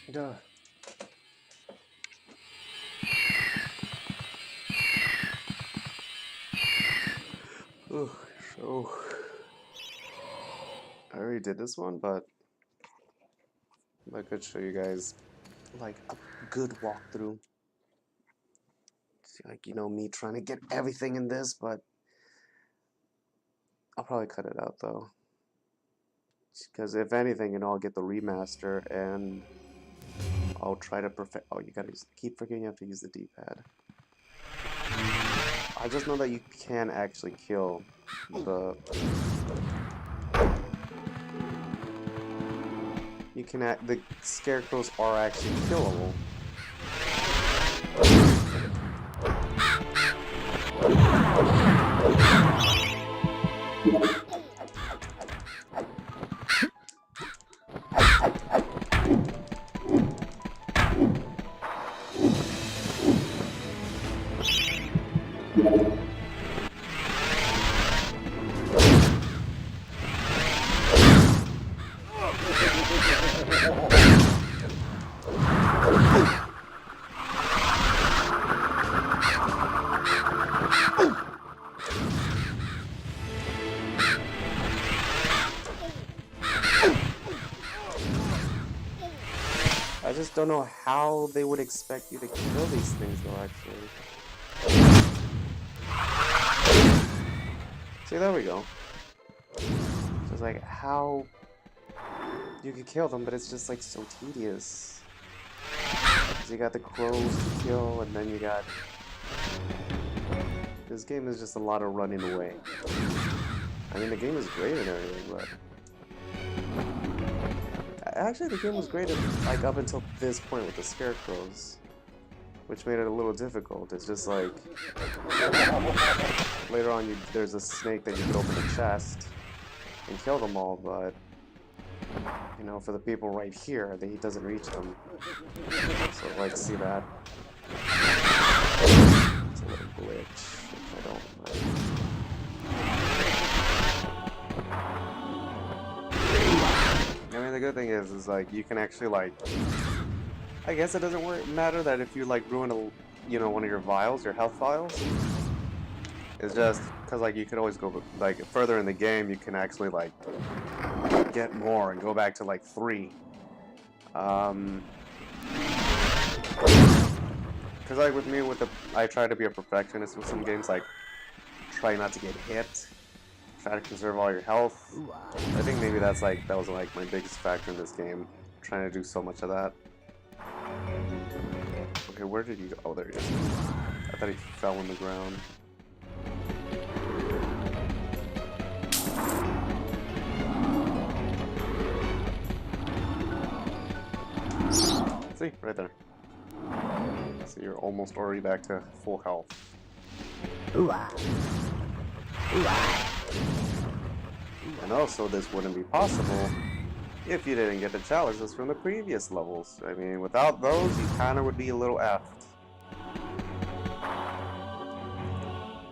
Duh. Ugh, so I already did this one, but I could show you guys like a good walkthrough. See, like, you know, me trying to get everything in this, but I'll probably cut it out though. Because if anything, you know, I'll get the remaster and I'll try to perfect. Oh, you gotta keep forgetting you have to use the D-pad. I just know that you can actually kill the. You can the scarecrows are actually killable. I just don't know how they would expect you to kill these things though, actually. See, there we go. So it's like how you could kill them, but it's just like so tedious. So you got the crows to kill, and then you got... This game is just a lot of running away. I mean, the game is great and everything, but... Actually, the game was great like up until this point with the scarecrows, which made it a little difficult. It's just like later on, there's a snake that you can open the chest and kill them all, but you know, for the people right here, he doesn't reach them. So I'd like to see that. It's a little glitch, which I don't like. I mean, the good thing is like you can actually like. I guess it doesn't matter that if you like ruin one of your vials, your health vials. It's just because like you could always go like further in the game. You can actually like get more and go back to like 3. Because like with me, I try to be a perfectionist with some games. Like try not to get hit. Try to conserve all your health. I think maybe that was like my biggest factor in this game. Trying to do so much of that. Okay, where did he go? Oh, there he is. I thought he fell on the ground. See, right there. So you're almost already back to full health. And also, this wouldn't be possible if you didn't get the challenges from the previous levels. I mean, without those, you kind of would be a little effed.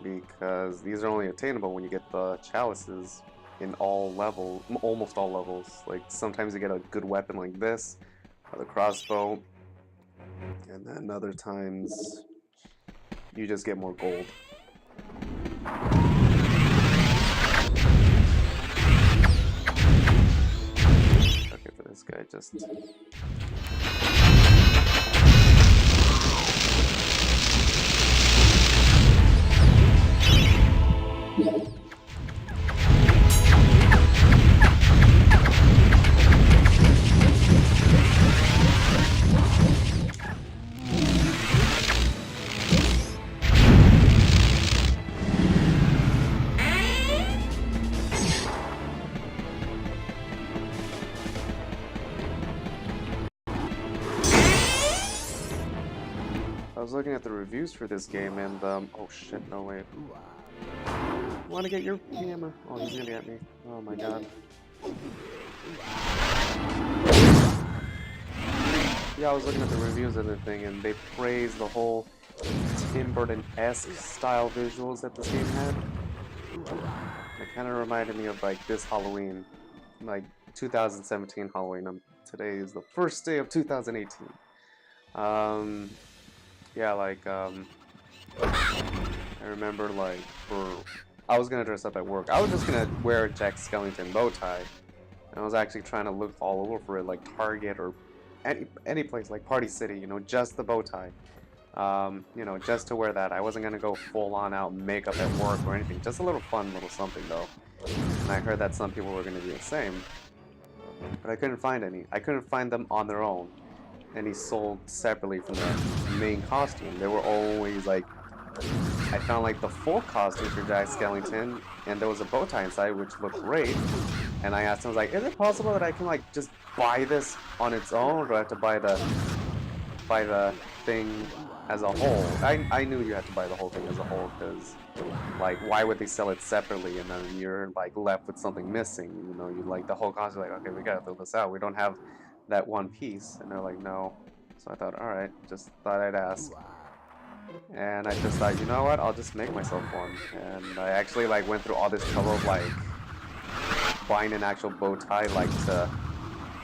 Because these are only attainable when you get the chalices in all levels, almost all levels. Like, sometimes you get a good weapon like this, or the crossbow, and then other times you just get more gold. This guy just... I was looking at the reviews for this game and, oh shit, no way. Wanna get your hammer? Oh, he's gonna get me. Oh my god. Yeah, I was looking at the reviews and everything, and they praised the whole Tim Burton-esque style visuals that this game had. It kind of reminded me of, like, this Halloween. Like, 2017 Halloween. today is the first day of 2018. Yeah, like, I remember, like, I was gonna dress up at work. I was just gonna wear a Jack Skellington bow tie. And I was actually trying to look all over for it, like Target or any place, like Party City, you know, just the bow tie. You know, just to wear that. I wasn't gonna go full on out makeup at work or anything. Just a little fun little something, though. And I heard that some people were gonna do the same. But I couldn't find any. I couldn't find them on their own. Any sold separately from the main costume. They were always like, I found like the full costume for Jack Skellington, and there was a bow tie inside, which looked great. And I asked him, I was like, is it possible that I can like just buy this on its own, or do I have to buy the thing as a whole? I knew you had to buy the whole thing as a whole, because like, why would they sell it separately and then you're like left with something missing? You know, you like the whole costume, like, okay, we gotta throw this out. We don't have that one piece. And they're like, no. So I thought, alright, just thought I'd ask. And I just thought, you know what, I'll just make myself one. And I actually like went through all this trouble of like buying an actual bow tie like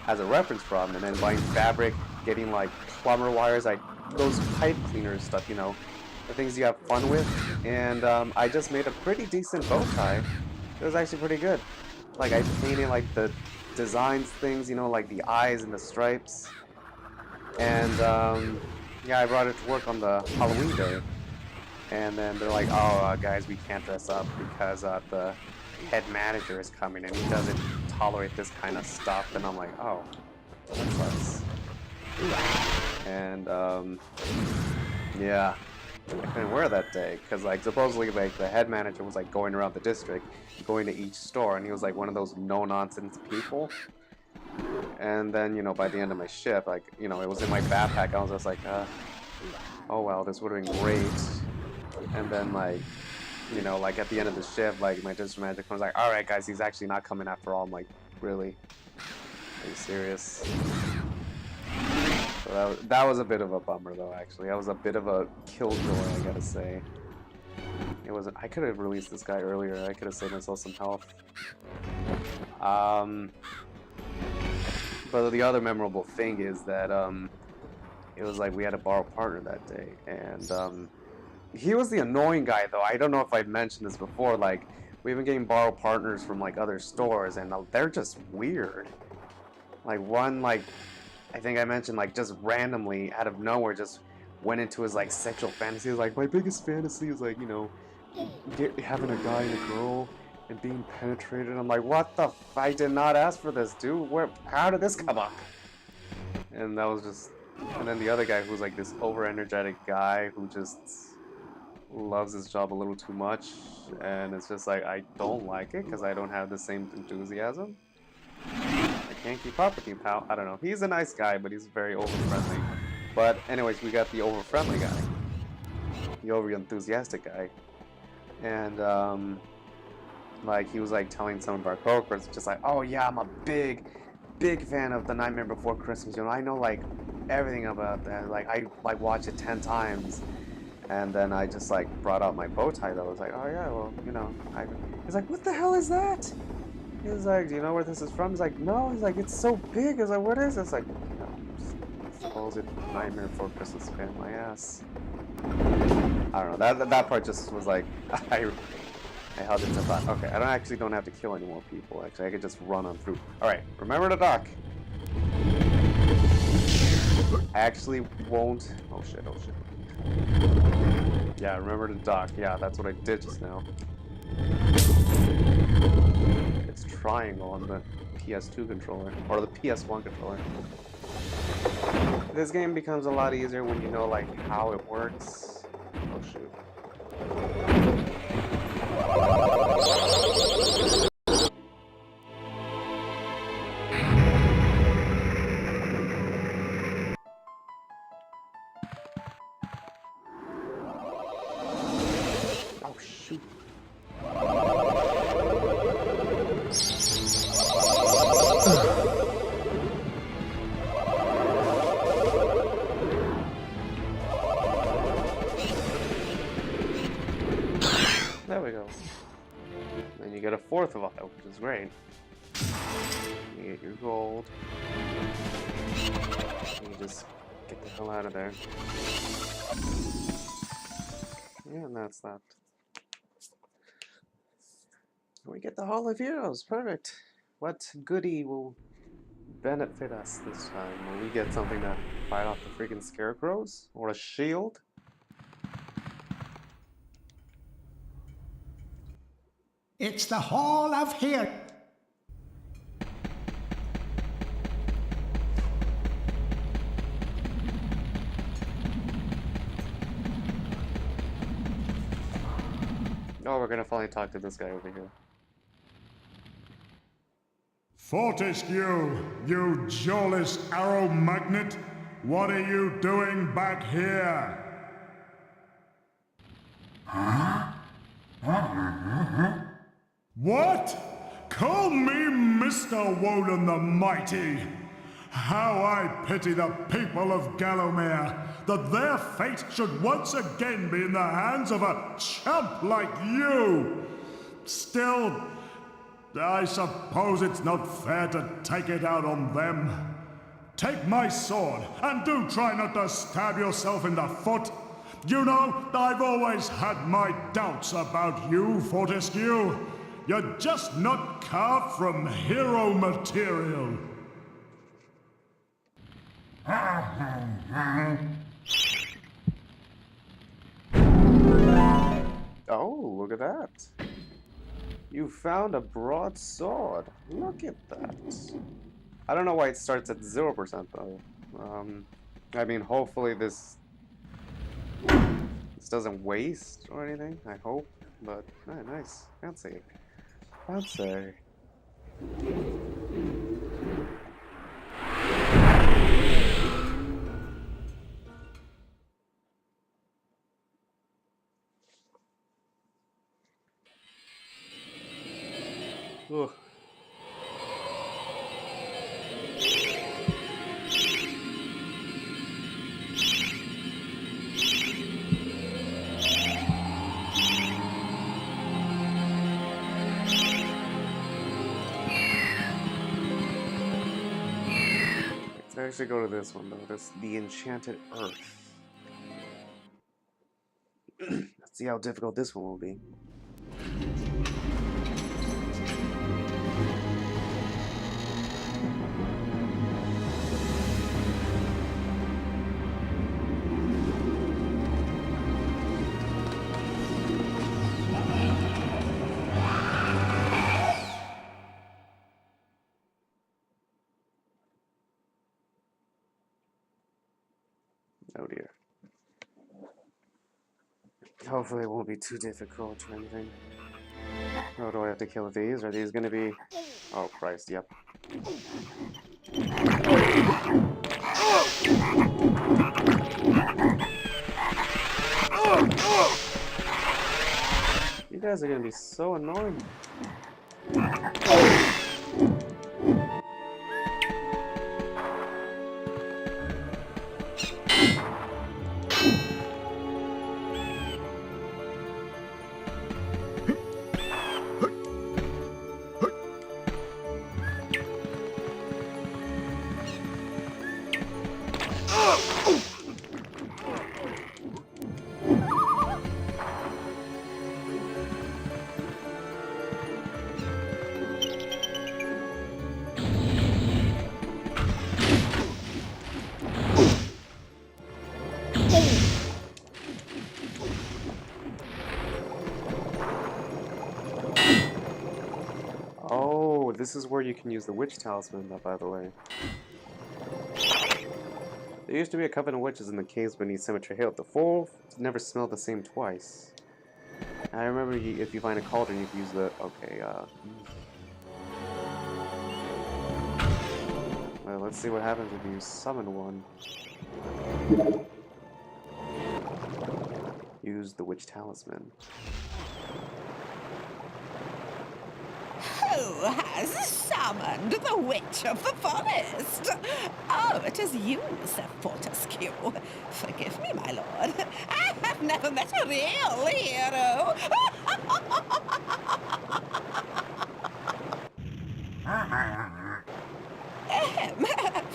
as a reference from, and then buying fabric, getting like plumber wires, like those pipe cleaner stuff, you know, the things you have fun with. And I just made a pretty decent bow tie. It was actually pretty good. Like I painted like the designs things, you know, like the eyes and the stripes. And yeah, I brought it to work on the Halloween day. And then they're like, oh, guys, we can't dress up because the head manager is coming and he doesn't tolerate this kind of stuff. And I'm like, oh, that sucks. And yeah, I couldn't wear that day because like supposedly like the head manager was like going around the district, going to each store, and he was like one of those no-nonsense people. And then, you know, by the end of my shift, like, you know, it was in my backpack. I was just like, oh well, this would have been great. And then, like, you know, like at the end of the shift, like my district manager comes like, all right, guys, he's actually not coming after all. I'm like, really? Are you serious? So that was a bit of a bummer, though. Actually, that was a bit of a killjoy, I gotta say. It wasn't. I could have released this guy earlier. I could have saved myself some health. But the other memorable thing is that it was like we had to borrow a partner that day, and he was the annoying guy, though. I don't know if I've mentioned this before. Like, we've been getting borrowed partners from like other stores, and they're just weird. Like one, like I think I mentioned, like just randomly out of nowhere, just went into his like sexual fantasy. He was like, my biggest fantasy is like, you know, having a guy and a girl and being penetrated. I'm like, what the f— I did not ask for this, dude. How did this come up? And that was just, and then the other guy who's like this over-energetic guy who just loves his job a little too much, and it's just like, I don't like it because I don't have the same enthusiasm. I can't keep up with you, pal. I don't know. He's a nice guy, but he's very over-friendly. But anyways, we got the over-friendly guy, the over-enthusiastic guy, and like he was like telling some of our coworkers, just like, oh yeah, I'm a big fan of The Nightmare Before Christmas. You know, I know like everything about that. Like I like watched it 10 times. And then I just like brought out my bow tie though. I was like, oh yeah, well, you know, he's like, what the hell is that? He's like, do you know where this is from? He's like, no. He's like, it's so big. I was like, what is it? It's like, you know, suppose it's Nightmare Before Christmas fan my ass. I don't know. That part just was like, I held it to thought. Okay, I don't have to kill any more people. Actually, I could just run on through. All right, remember to duck. I actually won't. Oh shit! Oh shit! Yeah, remember to duck. Yeah, that's what I did just now. It's triangle on the PS2 controller, or the PS1 controller. This game becomes a lot easier when you know like how it works. Oh shoot. Oh shoot. There we go. Then you get a fourth of it, which is great. You get your gold. Let me just get the hell out of there. Yeah, and that's that. We get the Hall of Heroes. Perfect. What goodie will benefit us this time? Will we get something to fight off the freaking scarecrows? Or a shield? It's the Hall of Heroes. Oh, we're gonna finally talk to this guy over here. Fortescue, you jawless arrow magnet, what are you doing back here? What? Call me Mr. Woden the Mighty. How I pity the people of Gallowmere, that their fate should once again be in the hands of a chump like you. Still, I suppose it's not fair to take it out on them. Take my sword, and do try not to stab yourself in the foot. You know, I've always had my doubts about you, Fortescue. You're just not carved from hero material. Oh, look at that. You found a broadsword. Look at that. I don't know why it starts at 0% though. I mean, hopefully this doesn't waste or anything. I hope, but nice, fancy, fancy. Ugh. Let's actually go to this one though. This the Enchanted Earth. Let's see how difficult this one will be. Oh dear. Hopefully it won't be too difficult or anything. Oh, do I have to kill these? Are these gonna be... Oh Christ, yep. You guys are gonna be so annoying. Oh, this is where you can use the witch talisman, by the way. There used to be a coven of witches in the caves beneath Cemetery Hill. The four never smelled the same twice. I remember if you find a cauldron, you can use the... Okay, well, let's see what happens if you summon one. Use the witch talisman. Who has summoned the witch of the forest? Oh, it is you, Sir Fortescue. Forgive me, my lord. I have never met a real hero.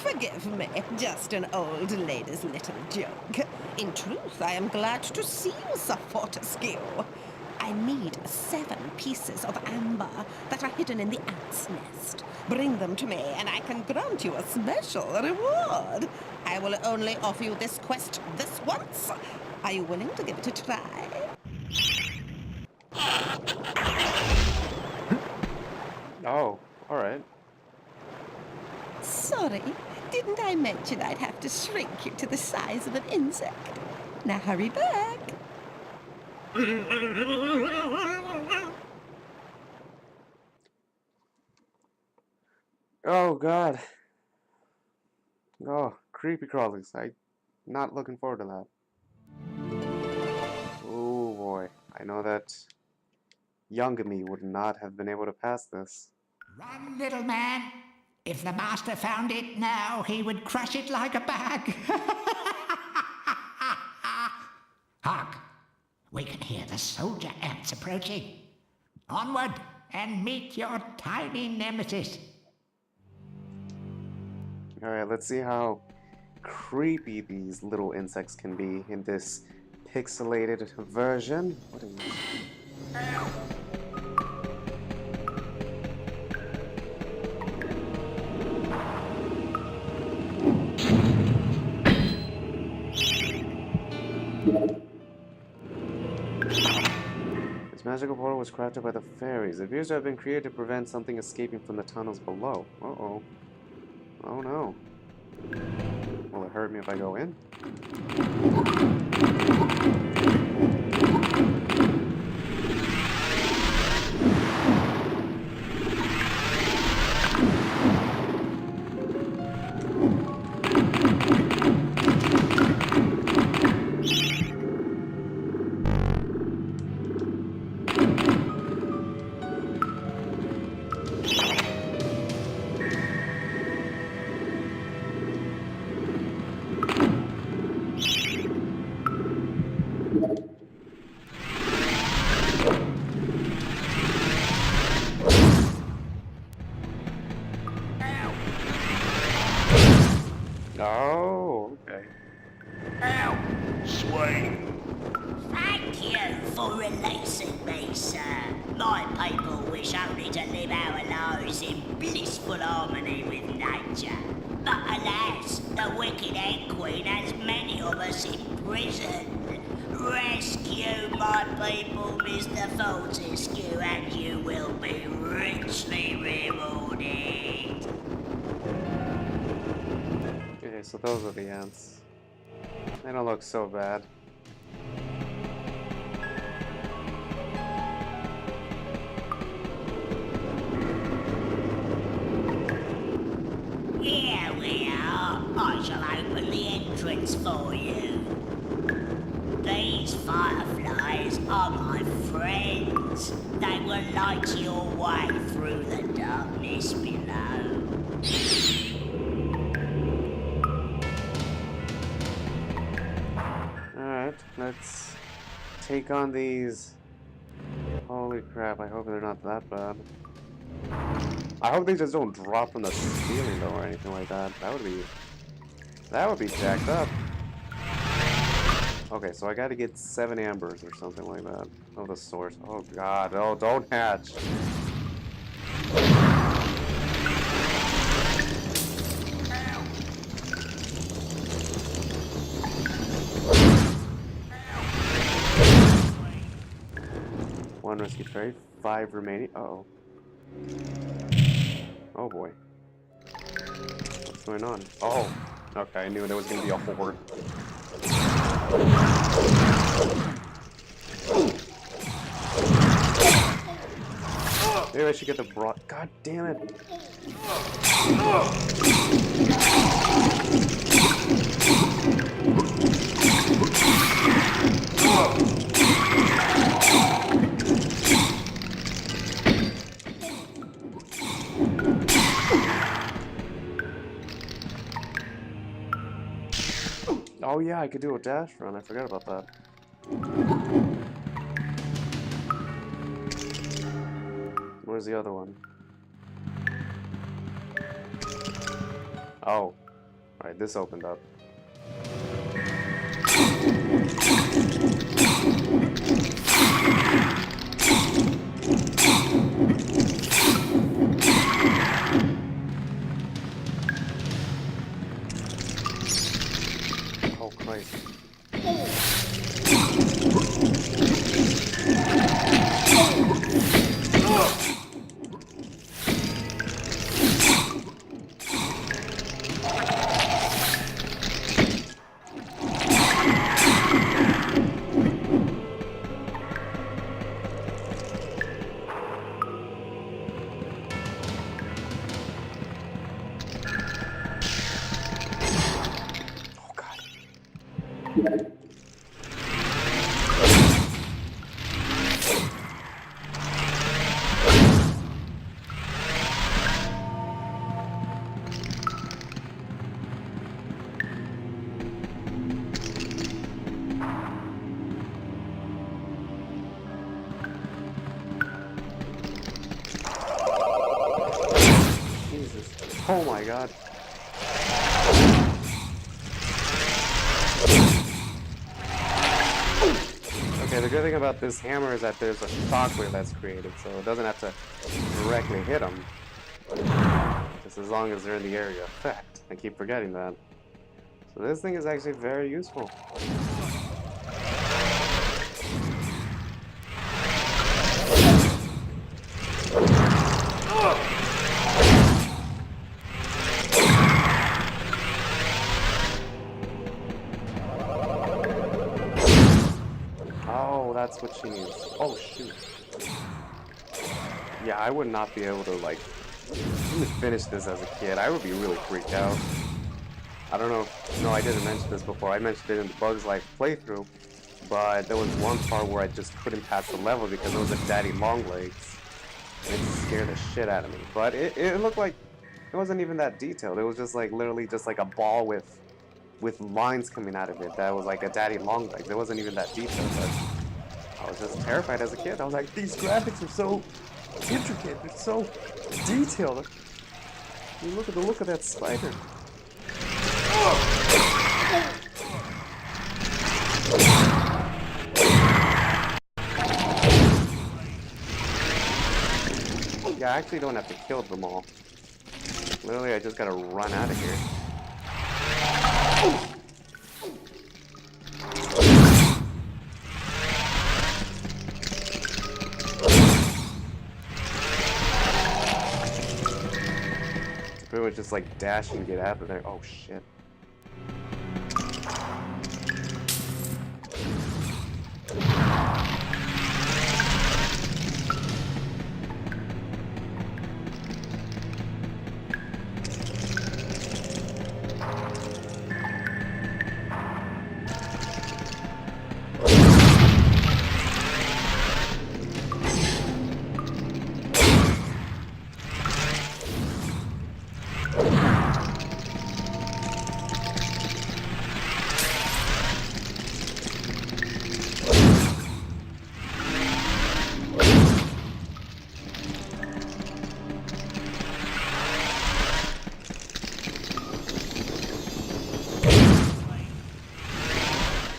forgive me. Just an old lady's little joke. In truth, I am glad to see you, Sir Fortescue. I need 7 pieces of amber that are hidden in the ant's nest. Bring them to me, and I can grant you a special reward. I will only offer you this quest this once. Are you willing to give it a try? Oh, alright. Sorry, didn't I mention I'd have to shrink you to the size of an insect? Now hurry back. Oh god. Oh, creepy crawlies. I'm not looking forward to that. Oh boy. I know that younger me would not have been able to pass this. Run, little man. If the master found it now, he would crush it like a bag. Hark! We can hear the soldier ants approaching. Onward and meet your tiny nemesis. Alright, let's see how creepy these little insects can be in this pixelated version. What is this? This magical portal was crafted by the fairies. It appears to have been created to prevent something escaping from the tunnels below. Uh-oh. Oh no. Will it hurt me if I go in? Oh, okay. Sweet. Thank you for releasing me, sir. My people wish only to live our lives in blissful harmony with nature. But alas, the wicked Egg Queen has many of us imprisoned. Rescue my people, Mr. Fortescue, and you will be richly rewarded. Okay, so those are the ants. They don't look so bad. Here we are. I shall open the entrance for you. These fireflies are my friends. They will light your way through the darkness below. Alright, let's take on these. Holy crap, I hope they're not that bad. I hope they just don't drop from the ceiling though or anything like that. That would be jacked up. Okay, so I gotta get 7 ambers or something like that. Oh, the source. Oh god, oh, don't hatch. One rescued fairy, 5 remaining. Uh-oh. Oh boy. What's going on? Oh, okay, I knew there was gonna be a horde. Maybe I should get the broad. God damn it. Oh yeah, I could do a dash run. I forgot about that. Where's the other one? Oh, Alright, this opened up. Oh Christ. Oh God. Jesus. Oh my God. Okay, the good thing about this hammer is that there's a shockwave that's created, so it doesn't have to directly hit them. Just as long as they're in the area of effect. I keep forgetting that. So this thing is actually very useful. Oh, that's what she needs. Oh, shoot. Yeah, I would not be able to, like, finish this as a kid. I would be really freaked out. I don't know if, no, I didn't mention this before. I mentioned it in the Bugs Life playthrough, but there was one part where I just couldn't pass the level because it was a daddy long legs. And it scared the shit out of me. But it looked like it wasn't even that detailed. It was just like literally just like a ball with lines coming out of it that was like a daddy long legs. It wasn't even that detailed, but I was just terrified as a kid. I was like, these graphics are so intricate, they're so detailed. You look at the look of that spider. Yeah, I actually don't have to kill them all. Literally, I just gotta run out of here. Pretty much just like dash and get out of there. Oh shit.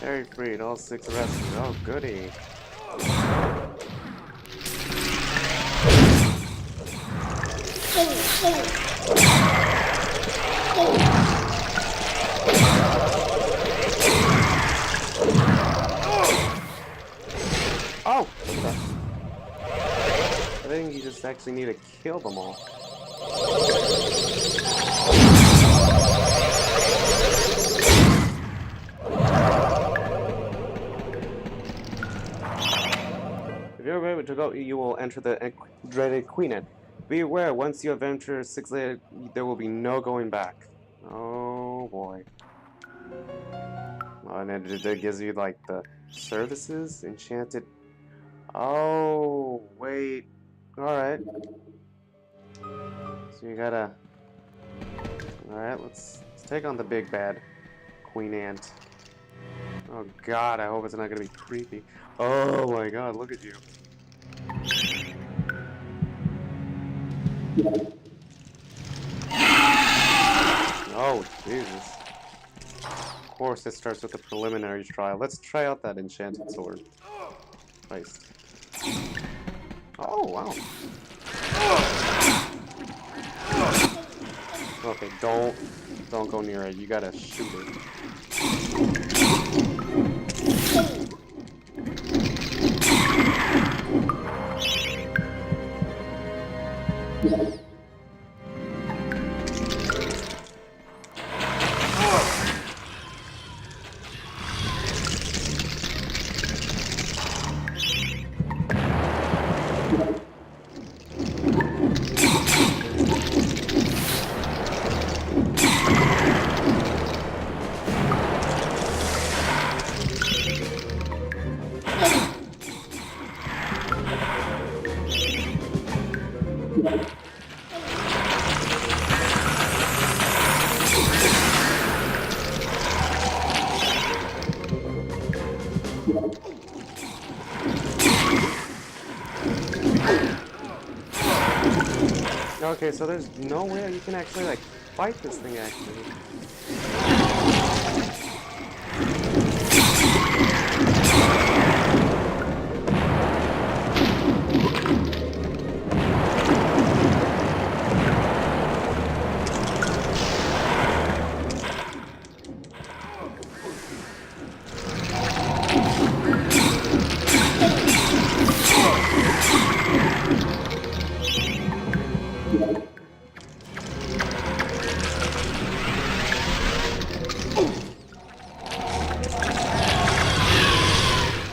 Very freed, all 6 arrested. Oh, goody. Oh! I think you just actually need to kill them all. If you're able to go, you will enter the dreaded Queenet. Be aware, once you have entered 6 layer, there will be no going back. Oh boy. Oh, and it gives you like the services, enchanted. Oh, wait. Alright. So you gotta. Alright, let's take on the big bad Queen Ant. Oh god, I hope it's not gonna be creepy. Oh my god, look at you. Oh, Jesus. course, it starts with a preliminary trial. Let's try out that enchanted sword. Christ. Oh, wow. Okay, don't go near it. You gotta shoot it. Okay, so there's no way you can actually, like, fight this thing, actually.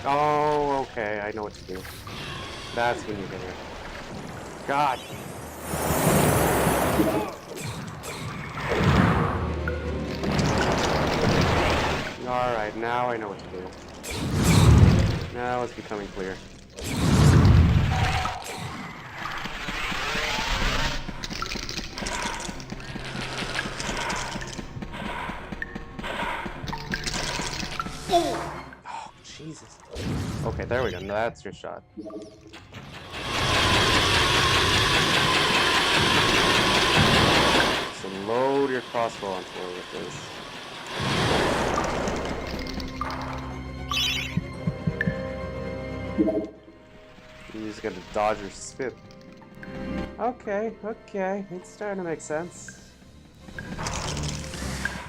Oh, okay, I know what to do. That's when you hit her. God! Alright, now I know what to do. Now it's becoming clear. Oh, Jesus. Okay, there we go. Now that's your shot. So load your crossbow onto her with this. You just gotta dodge her spit. Okay, okay. It's starting to make sense.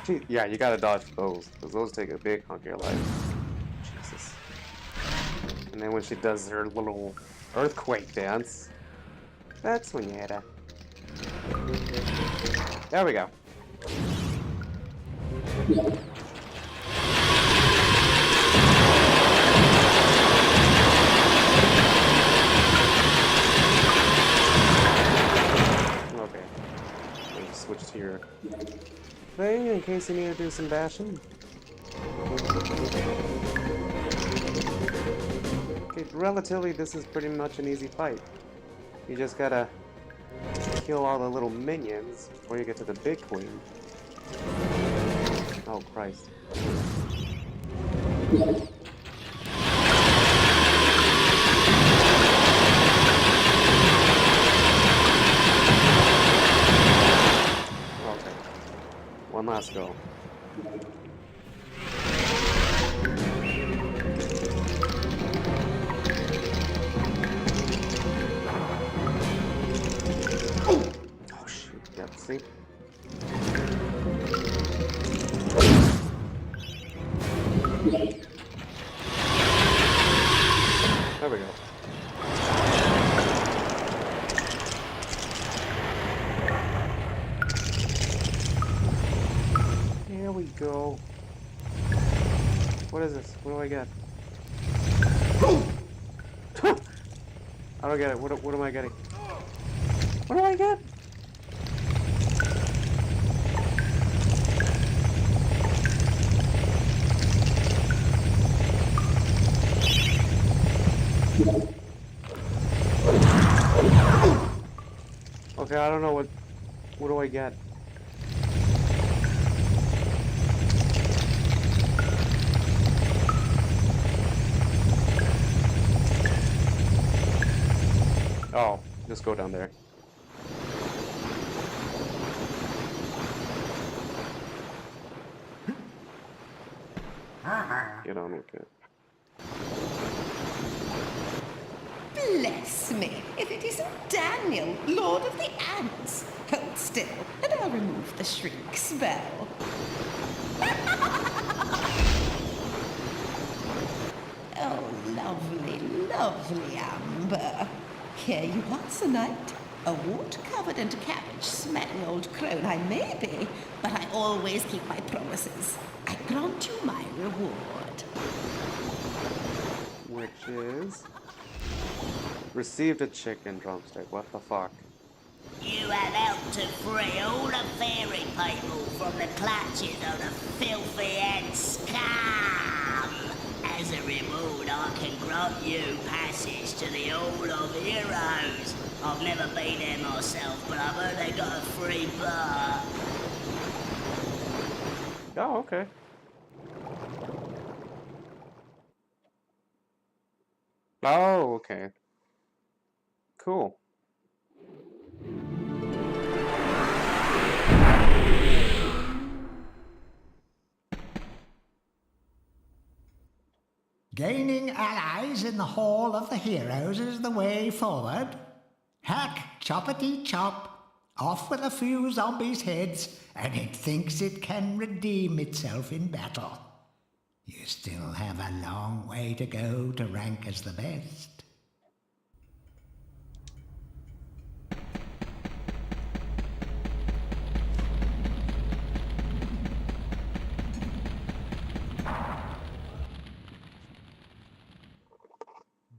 Gee, yeah, you gotta dodge those, because those take a big hunk of your life. Jesus. And then when she does her little earthquake dance, that's when you hit her. There we go. Okay. Let me switch to your thing in case you need to do some bashing. Okay, relatively, this is pretty much an easy fight. You just gotta kill all the little minions before you get to the big queen. Oh, Christ. Okay. One last go. Oh, shoot. Yep, see? There we go. Here we go. What is this? What do I get? I don't get it. What am I getting? What do I get? Okay, I don't know what do I get? Oh, just go down there. Get on with it. Bless me, if it isn't Daniel, Lord of the Ants. Hold still, and I'll remove the shrink spell. Oh, lovely, lovely Amber. Here you are, Sir Knight. A wood-covered and cabbage-smelling old crone I may be, but I always keep my promises. I grant you my reward. Which is... Received a chicken drumstick. What the fuck? You have helped to free all the fairy people from the clutches of the filthy and scum. As a reward, I can grant you passage to the Hall of Heroes. I've never been there myself, but I've heard they got a free bar. Oh, okay. Oh, okay. Cool. Gaining allies in the Hall of the Heroes is the way forward. Hack, choppity chop. Off with a few zombies' heads, and it thinks it can redeem itself in battle. You still have a long way to go to rank as the best.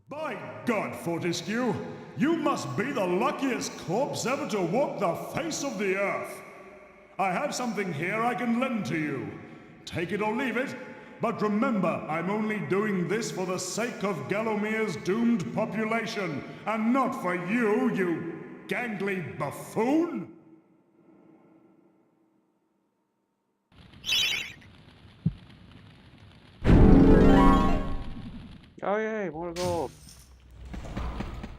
By God, Fortescue, you must be the luckiest corpse ever to walk the face of the earth. I have something here I can lend to you. Take it or leave it, but remember, I'm only doing this for the sake of Gallomere's doomed population, and not for you, you gangly buffoon! Oh yay, more gold.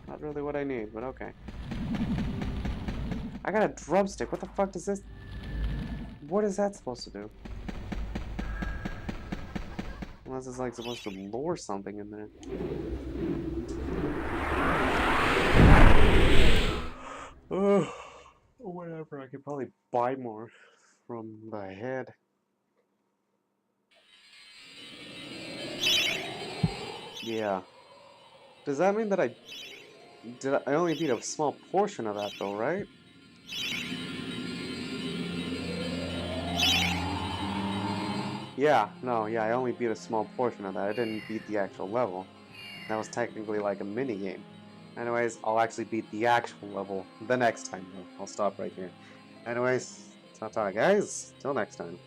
Not really what I need, but okay. I got a drumstick. What the fuck does this... What is that supposed to do? Unless it's like supposed to lure something in there. Oh, whatever. I could probably buy more from the head. Yeah. Does that mean that I only beat a small portion of that though, right? Yeah, no, yeah, I only beat a small portion of that. I didn't beat the actual level. That was technically like a mini game. Anyways, I'll actually beat the actual level the next time though. I'll stop right here. Anyways, ta-ta guys. Till next time.